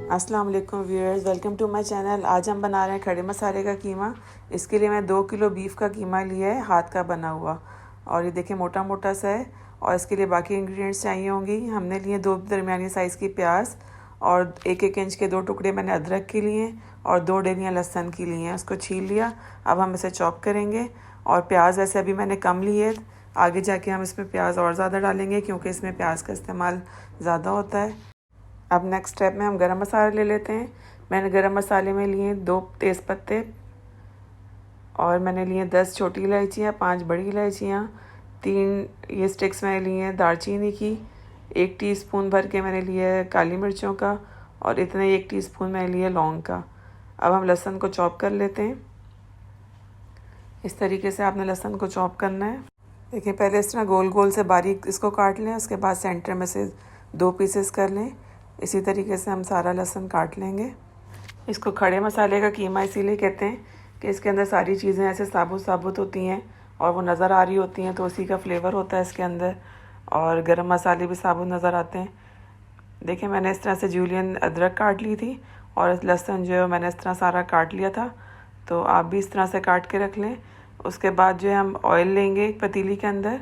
अस्सलाम वालेकुम viewers, welcome to my channel. आज हम बना रहे हैं खड़े मसाले का कीमा। इसके लिए मैं 2 किलो बीफ का कीमा लिया है, हाथ का बना हुआ, और ये देखिए मोटा मोटा सा है। और इसके लिए बाकी इंग्रेडिएंट्स चाहिए होंगी। हमने लिए 2 दरमियानी साइज़ की प्याज और 1-1 इंच के 2 टुकड़े मैंने अदरक के लिए और 2 डेलियाँ लहसुन की लिए हैं। उसको छील लिया। अब हम इसे चॉप करेंगे। और प्याज वैसे अभी मैंने कम ली है, आगे जाके हम इसमें प्याज और ज़्यादा डालेंगे क्योंकि इसमें प्याज का इस्तेमाल ज़्यादा होता है। अब नेक्स्ट स्टेप में हम गरम मसाला ले लेते हैं। मैंने गरम मसाले में लिए 2 तेज़पत्ते और मैंने लिए 10 छोटी इलायचियाँ, 5 बड़ी इलायचियाँ, 3 ये स्टिक्स मैंने लिए हैं दालचीनी की, 1 टीस्पून भर के मैंने लिया है काली मिर्चों का और इतना ही 1 टीस्पून मैंने लिया लौंग का। अब हम लहसुन को चॉप कर लेते हैं। इस तरीके से आपने लहसुन को चॉप करना है। देखिए पहले इस तरह गोल गोल से बारीक इसको काट लें, उसके बाद सेंटर में से 2 पीसेस कर लें। इसी तरीके से हम सारा लहसुन काट लेंगे। इसको खड़े मसाले का कीमा इसीलिए कहते हैं कि इसके अंदर सारी चीज़ें ऐसे साबुत साबुत होती हैं और वो नज़र आ रही होती हैं, तो उसी का फ्लेवर होता है इसके अंदर। और गरम मसाले भी साबुत नज़र आते हैं। देखिए मैंने इस तरह से जूलियन अदरक काट ली थी और लहसुन जो है मैंने इस तरह सारा काट लिया था, तो आप भी इस तरह से काट के रख लें। उसके बाद जो है हम ऑयल लेंगे एक पतीली के अंदर।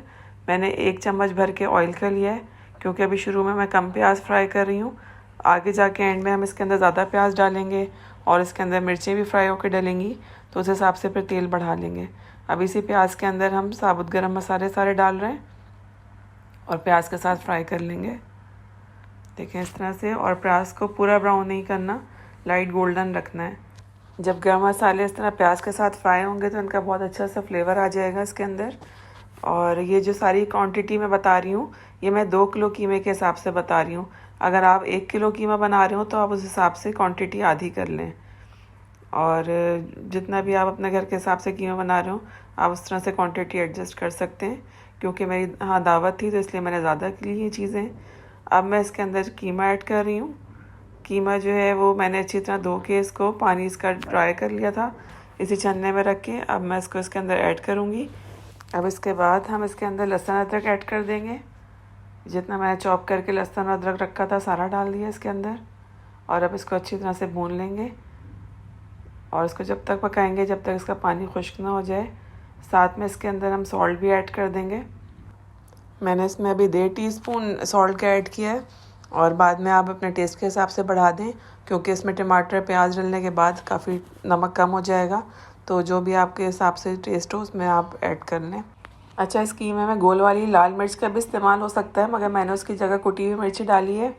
मैंने 1 चम्मच भर के ऑयल का लिया है क्योंकि अभी शुरू में मैं कम प्याज फ्राई कर रही हूँ। आगे जाके एंड में हम इसके अंदर ज़्यादा प्याज डालेंगे और इसके अंदर मिर्चें भी फ्राई होकर डलेंगी, तो उस हिसाब से फिर तेल बढ़ा लेंगे। अब इसी प्याज के अंदर हम साबुत गरम मसाले सारे डाल रहे हैं और प्याज के साथ फ्राई कर लेंगे। देखें इस तरह से, और प्याज को पूरा ब्राउन नहीं करना, लाइट गोल्डन रखना है। जब गरम मसाले इस तरह प्याज के साथ फ्राई होंगे तो इनका बहुत अच्छा सा फ्लेवर आ जाएगा इसके अंदर। और ये जो सारी क्वांटिटी मैं बता रही हूँ, ये मैं 2 किलो कीमे के हिसाब से बता रही हूँ। अगर आप 1 किलो कीमा बना रहे हो तो आप उस हिसाब से क्वांटिटी आधी कर लें। और जितना भी आप अपने घर के हिसाब से कीमा बना रहे हो, आप उस तरह से क्वांटिटी एडजस्ट कर सकते हैं। क्योंकि मेरी दावत थी तो इसलिए मैंने ज़्यादा की ली ये चीज़ें। अब मैं इसके अंदर कीमा ऐड कर रही हूँ। कीमा जो है वो मैंने अच्छी तरह धो के इसको पानी इसका ड्राई कर लिया था, इसी छन्ने में रख के। अब मैं इसको इसके अंदर ऐड करूँगी। अब इसके बाद हम इसके अंदर लहसुन अदरक ऐड कर देंगे। जितना मैंने चॉप करके लहसुन अदरक रखा था सारा डाल दिया इसके अंदर। और अब इसको अच्छी तरह से भून लेंगे और इसको जब तक पकाएंगे जब तक इसका पानी खुश्क ना हो जाए। साथ में इसके अंदर हम सॉल्ट भी ऐड कर देंगे। मैंने इसमें अभी 1.5 टीस्पून सॉल्ट का ऐड किया है और बाद में आप अपने टेस्ट के हिसाब से बढ़ा दें, क्योंकि इसमें टमाटर प्याज डालने के बाद काफ़ी नमक कम हो जाएगा, तो जो भी आपके हिसाब से टेस्ट हो उसमें आप ऐड कर लें। अच्छा, इस कीमे में गोल वाली लाल मिर्च का भी इस्तेमाल हो सकता है, मगर मैंने उसकी जगह कुटी हुई मिर्ची डाली है।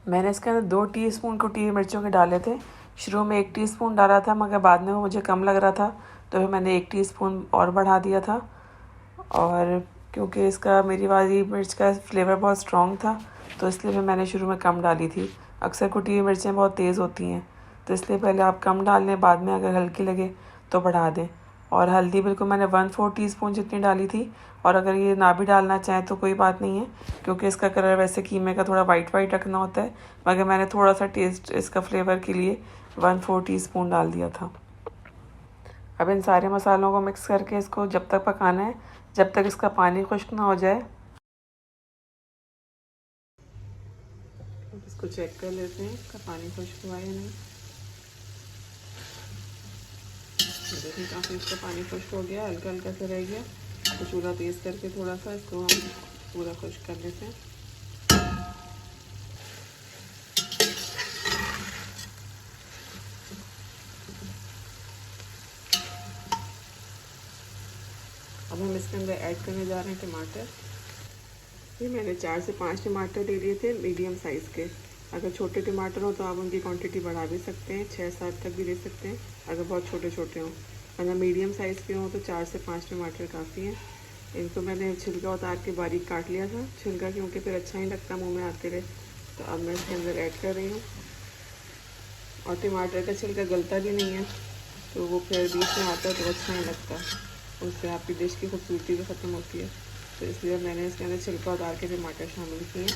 मैंने इसके अंदर 2 टीस्पून कुटी हुई मिर्चों के डाले थे। शुरू में 1 टीस्पून डाला था, मगर बाद में वो मुझे कम लग रहा था, तो फिर मैंने 1 टीस्पून और बढ़ा दिया था। और क्योंकि इसका मेरी वाली मिर्च का फ्लेवर बहुत स्ट्रॉन्ग था, तो इसलिए फिर मैंने शुरू में कम डाली थी। अक्सर कुटी हुई मिर्चें बहुत तेज़ होती हैं, तो इसलिए पहले आप कम डाल लें, बाद में अगर हल्की लगे तो बढ़ा दें। और हल्दी बिल्कुल मैंने 1/4 टीस्पून जितनी डाली थी। और अगर ये ना भी डालना चाहें तो कोई बात नहीं है, क्योंकि इसका कलर वैसे कीमे का थोड़ा वाइट वाइट रखना होता है, मगर मैंने थोड़ा सा टेस्ट इसका फ्लेवर के लिए 1/4 टीस्पून डाल दिया था। अब इन सारे मसालों को मिक्स करके इसको जब तक पकाना है जब तक इसका पानी खुश्क ना हो जाए। अब इसको चेक कर लेते हैं इसका पानी खुश्क हुआ या नहीं। देखिए काफ़ी इसका पानी खुश्क हो गया, हल्का हल्का सा रह गया, तो चूल्हा तेज़ करके थोड़ा सा इसको हम पूरा खुश्क कर लेते हैं। अब हम इसके अंदर ऐड करने जा रहे हैं टमाटर। ये मैंने 4 से 5 टमाटर ले लिए थे मीडियम साइज़ के। अगर छोटे टमाटर हो तो आप उनकी क्वांटिटी बढ़ा भी सकते हैं, 6-7 तक भी ले सकते हैं अगर बहुत छोटे छोटे हों। अगर मीडियम साइज़ के हों तो 4 से 5 टमाटर काफ़ी हैं। इनको मैंने छिलका उतार के बारीक काट लिया था, छिलका क्योंकि फिर अच्छा नहीं लगता मुँह में आते रहे। तो अब मैं इसके अंदर ऐड कर रही हूँ। और टमाटर का छिलका गलता भी नहीं है, तो वो फिर बीच में आता है तो अच्छा नहीं लगता, उससे आपकी डिश की खूबसूरती भी ख़त्म होती है। तो इसलिए मैंने इसके अंदर छिलका उतार के टमाटर शामिल किए।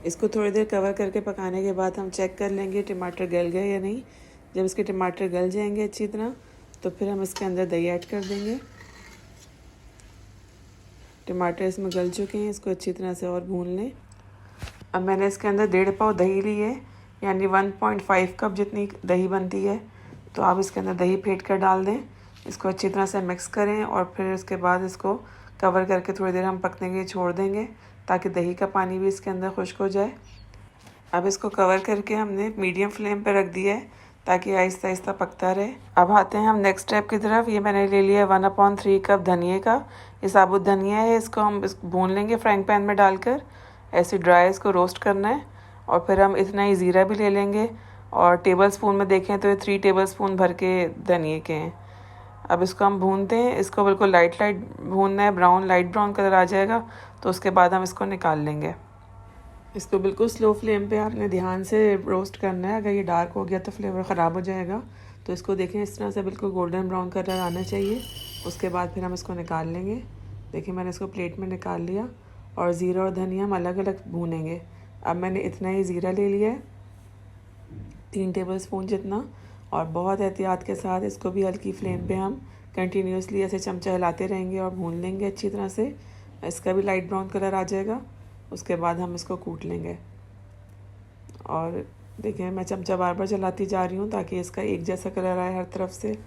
इसको थोड़ी देर कवर करके पकाने के बाद हम चेक कर लेंगे टमाटर गल गए या नहीं। जब इसके टमाटर गल जाएंगे अच्छी तरह, तो फिर हम इसके अंदर दही ऐड कर देंगे। टमाटर इसमें गल चुके हैं, इसको अच्छी तरह से और भून लें। अब मैंने इसके अंदर 1.5 पाव दही ली है, यानी 1.5 कप जितनी दही बनती है। तो आप इसके अंदर दही फेंट कर डाल दें, इसको अच्छी तरह से मिक्स करें और फिर उसके बाद इसको कवर करके थोड़ी देर हम पकने के लिए छोड़ देंगे, ताकि दही का पानी भी इसके अंदर खुश्क हो जाए। अब इसको कवर करके हमने मीडियम फ्लेम पर रख दिया है, ताकि आहिस्ता आहिस्ता पकता रहे। अब आते हैं हम नेक्स्ट स्टेप की तरफ। ये मैंने ले लिया 1/3 कप धनिए का, ये साबुत धनिया है। इसको हम भून लेंगे फ्राइंग पैन में डालकर, ऐसे ड्राई इसको रोस्ट करना है। और फिर हम इतना ही ज़ीरा भी ले लेंगे, और टेबल स्पून में देखें तो ये 3 टेबल स्पून भर के धनिए के हैं। अब इसको हम भूनते हैं, इसको बिल्कुल लाइट भूनना है, लाइट ब्राउन कलर आ जाएगा तो उसके बाद हम इसको निकाल लेंगे। इसको बिल्कुल स्लो फ्लेम पे आपने ध्यान से रोस्ट करना है। अगर ये डार्क हो गया तो फ्लेवर ख़राब हो जाएगा। तो इसको देखें, इस तरह से बिल्कुल गोल्डन ब्राउन कलर आना चाहिए। उसके बाद फिर हम इसको निकाल लेंगे। देखिए मैंने इसको प्लेट में निकाल लिया, और ज़ीरा और धनिया हम अलग अलग भूनेंगे। अब मैंने इतना ही ज़ीरा ले लिया है, 3 टेबल स्पून जितना, और बहुत एहतियात के साथ इसको भी हल्की फ्लेम पे हम कंटिन्यूसली ऐसे चमचा हिलाते रहेंगे और भून लेंगे अच्छी तरह से। इसका भी लाइट ब्राउन कलर आ जाएगा। उसके बाद हम इसको कूट लेंगे। और देखें मैं चमचा बार बार चलाती जा रही हूँ ताकि इसका एक जैसा कलर आए हर तरफ से।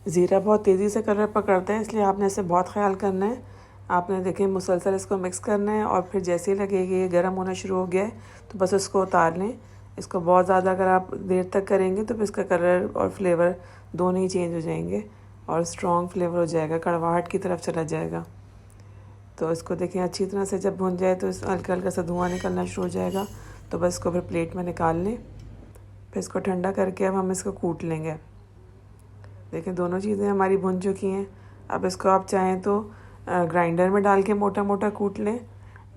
ज़ीरा बहुत तेज़ी से कलर पकड़ता है, इसलिए आपने इसे बहुत ख्याल करना है। आपने देखें मुसलसल इसको मिक्स करना है, और फिर जैसे ही लगे कि ये गर्म होना शुरू हो गया है तो बस उसको उतार लें। इसको बहुत ज़्यादा अगर आप देर तक करेंगे तो फिर इसका कलर और फ्लेवर दोनों ही चेंज हो जाएंगे, और स्ट्रॉन्ग फ्लेवर हो जाएगा, कड़वाहट की तरफ चला जाएगा। तो इसको देखें अच्छी तरह से जब भुन जाए तो इस हल्का हल्का सा धुआं निकलना शुरू हो जाएगा। तो बस इसको फिर प्लेट में निकाल लें। फिर इसको ठंडा करके अब हम इसको कूट लेंगे। देखें दोनों चीज़ें हमारी भुन चुकी हैं। अब इसको आप चाहें तो ग्राइंडर में डाल के मोटा मोटा कूट लें,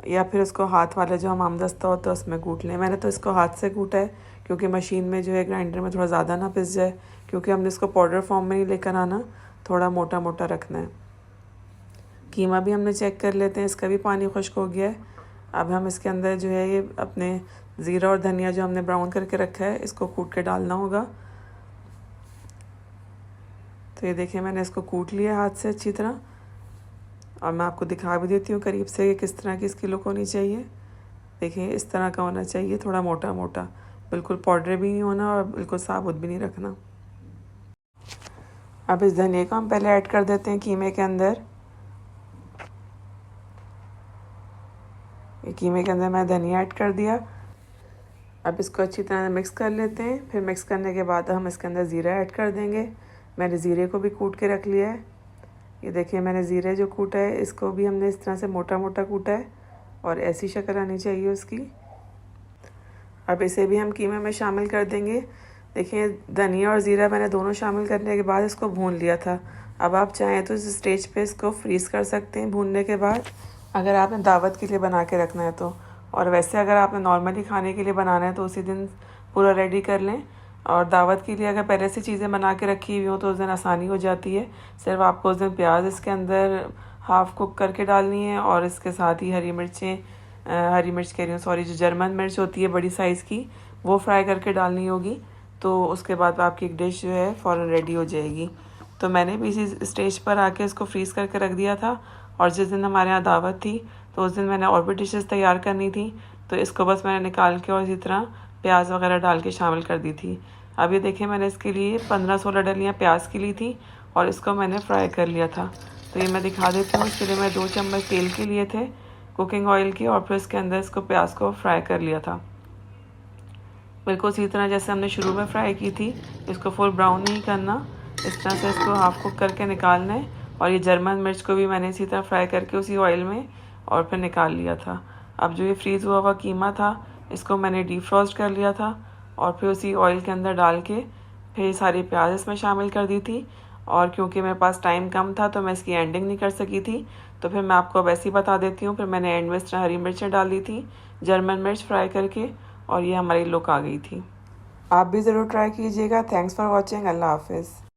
या फिर इसको हाथ वाला जो हम आमदस्ता होता है उसमें कूट लें। मैंने तो इसको हाथ से कूटा है, क्योंकि मशीन में जो है ग्राइंडर में थोड़ा ज़्यादा ना पिस जाए, क्योंकि हमने इसको पाउडर फॉर्म में नहीं लेकर आना, थोड़ा मोटा मोटा रखना है। कीमा भी हमने चेक कर लेते हैं, इसका भी पानी खुश्क हो गया है। अब हम इसके अंदर जो है ये अपने ज़ीरा और धनिया जो हमने ब्राउन करके रखा है इसको कूट के डालना होगा। तो ये देखिए मैंने इसको कूट लिया हाथ से अच्छी तरह, और मैं आपको दिखा भी देती हूँ करीब से कि किस तरह की इसकी लुक होनी चाहिए। देखिए इस तरह का होना चाहिए, थोड़ा मोटा मोटा, बिल्कुल पाउडर भी नहीं होना और बिल्कुल साबुत भी नहीं रखना। अब इस धनिया को हम पहले ऐड कर देते हैं कीमे के अंदर। कीमे के अंदर मैं धनिया ऐड कर दिया। अब इसको अच्छी तरह मिक्स कर लेते हैं। फिर मिक्स करने के बाद हम इसके अंदर ज़ीरा ऐड कर देंगे। मैंने ज़ीरे को भी कूट के रख लिया है। ये देखिए मैंने ज़ीरे जो कूटा है इसको भी हमने इस तरह से मोटा मोटा कूटा है, और ऐसी शक्ल आनी चाहिए उसकी। अब इसे भी हम कीमे में शामिल कर देंगे। देखिए धनिया और ज़ीरा मैंने दोनों शामिल करने के बाद इसको भून लिया था। अब आप चाहें तो इस स्टेज पे इसको फ्रीज़ कर सकते हैं भूनने के बाद, अगर आपने दावत के लिए बना के रखना है तो। और वैसे अगर आपने नॉर्मली खाने के लिए बनाना है तो उसी दिन पूरा रेडी कर लें। और दावत के लिए अगर पहले से चीज़ें बना के रखी हुई हो तो उस दिन आसानी हो जाती है। सिर्फ आपको उस दिन प्याज इसके अंदर हाफ़ कुक करके डालनी है, और इसके साथ ही हरी मिर्च कह रही हूँ सॉरी, जो जर्मन मिर्च होती है बड़ी साइज़ की, वो फ्राई करके डालनी होगी। तो उसके बाद आपकी एक डिश जो है फ़ौरन रेडी हो जाएगी। तो मैंने भी इसी स्टेज पर आके इसको फ्रीज़ करके रख दिया था। और जिस दिन हमारे यहाँ दावत थी तो उस दिन मैंने और भी डिशेस तैयार करनी थी, तो इसको बस मैंने निकाल के और इसी तरह प्याज वगैरह डाल के शामिल कर दी थी। अब ये देखिए मैंने इसके लिए 15-16 डलियाँ प्याज की ली थी, और इसको मैंने फ्राई कर लिया था। तो ये मैं दिखा देती हूँ। इसके लिए मैं 2 चम्मच तेल के लिए थे, कुकिंग ऑयल के, और फिर इसके अंदर इसको प्याज को फ्राई कर लिया था बिल्कुल इसी तरह जैसे हमने शुरू में फ्राई की थी। इसको फुल ब्राउन नहीं करना, इस तरह से इसको हाफ़ कुक करके निकालना है। और ये जर्मन मिर्च को भी मैंने इसी तरह फ्राई करके उसी ऑयल में और फिर निकाल लिया था। अब जो ये फ्रीज़ हुआ कीमा था इसको मैंने डीप फ्रॉस्ट कर लिया था, और फिर उसी ऑयल के अंदर डाल के फिर सारी प्याज इसमें शामिल कर दी थी। और क्योंकि मेरे पास टाइम कम था तो मैं इसकी एंडिंग नहीं कर सकी थी, तो फिर मैं आपको अब ऐसे ही बता देती हूँ। फिर मैंने एंड में इस तरह हरी मिर्चें डाल दी थी, जर्मन मिर्च फ्राई करके, और ये हमारी लुक आ गई थी। आप भी ज़रूर ट्राई कीजिएगा। Thanks for watching. अल्लाह हाफिज़।